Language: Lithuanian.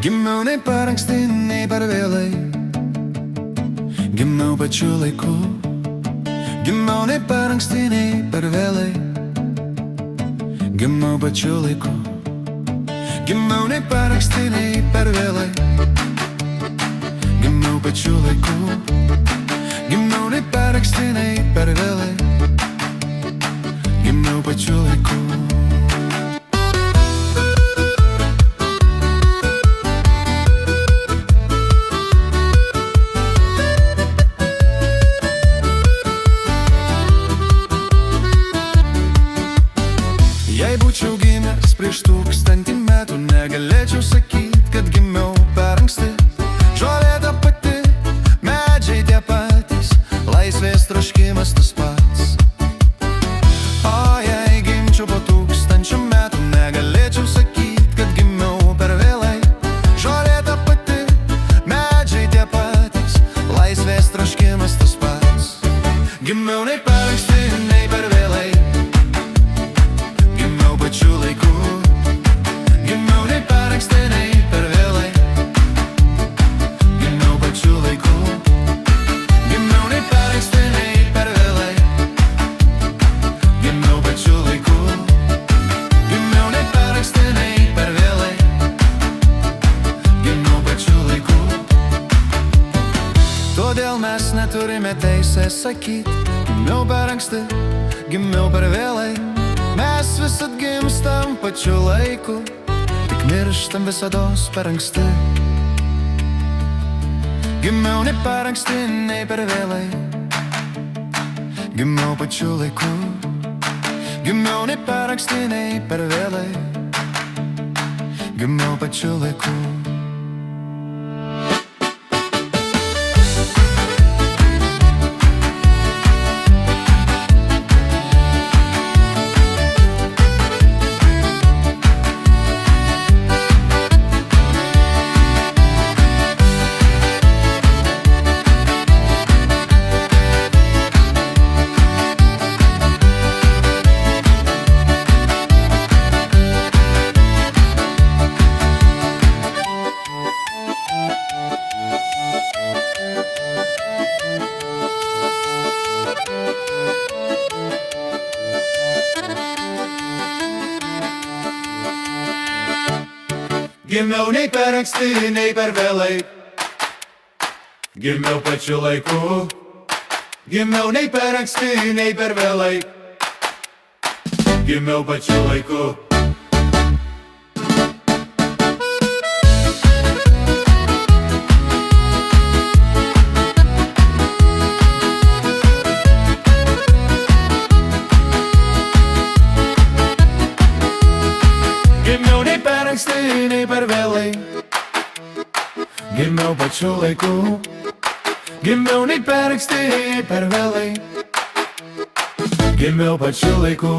Gimiau nei per anksti, nei per vėlai. Gimiau pačiu laiku. Gimiau nei per anksti, nei per vėlai. Gimiau pačiu laiku. Gimiau nei per anksti, nei per vėlai. Gimiau pačiu laiku. Gimiau nei per anksti, nei per vėlai. Gimiau pačiu laiku. Jei būčiau gimęs prieš 1000 metų, negalėčiau sakyt, kad gimiau per anksti. Žolė ta pati, medžiai tie patys, laisvės troškimas tas pats. O jei gimčiau po 1000 metų, negalėčiau sakyt, kad gimiau per vėlai. Žolė ta pati, medžiai tie patys, laisvės troškimas tas pats. Gimiau nei per anksti, nei per vėlai. Pačiu laiku. Gimiau nei per anksti, nei per vėlai. Gimiau pačiu laiku. Gimiau nei per anksti, nei per vėlai. Gimiau pačiu laiku. Gimiau nei per anksti, nei per vėlai. Gimiau pačiu laiku. Todėl mes neturime teisės sakyt, gimiau per anksti, gimiau per vėlai. Mes visad gimstam pačiu laiku, tik mirštam visados per anksti. Gimiau nei per anksti, nei per vėlai. Gimiau pačiu laiku. Gimiau nei per anksti, nei per vėlai. Gimiau pačiu laiku. Gimiau nei per anksti, nei per vėlai. Gimiau pačiu laiku. Gimiau nei per anksti, nei per vėlai. Gimiau pačiu laiku. Gimiau nei per anksti, nei per vėlai. Gimiau pačiu laiku. Gimiau nei per anksti, nei per vėlai. Gimiau pačiu laiku.